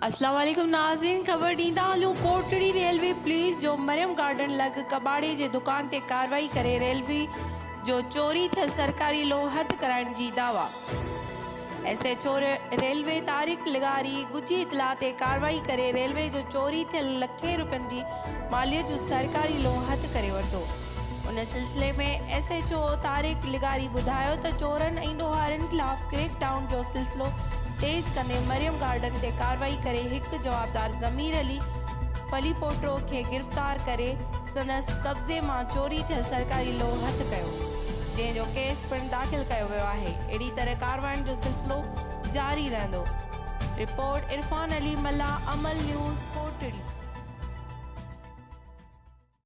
अस्सलाम वालेकुम नाज़रीन, ख़बर ॾींदा हलूं कोटड़ी रेलवे पुलिस जो मरियम गार्डन लॻ कबाड़े जे दुकान ते कार्रवाई करे रेलवे जो चोरी थियल सरकारी लोह हथ कराइण जी दावा। SHO रेलवे तारिक लिगारी गुझी इतला ते कार्रवाई करे रेलवे जो चोरी थियल लखें रुपयनि जी मालियत जो सरकारी लोह हथ करे वरितो। उन सिलसिले में SHO तारिक लिगारी ॿुधायो त चोरनि ऐं ॾोहारनि खिलाफ़ क्रैक डाउन जो सिलसिलो तेज़ कंदे मरियम गार्डन ते कार्रवाई करे हिक जवाबदार ज़मीर अली फलीपोट्रो खे गिरफ़्तार करे संदसि कब्ज़े मां चोरी थियल सरकारी लोह हथ कयो, जंहिंजो केस पिणु दाख़िल कयो वियो आहे। अहिड़ी तरह कार्रवाइनि जो सिलसिलो जारी रहंदो। रिपोर्ट इरफान अली मल्ला, अमल न्यूज़ कोटड़ी।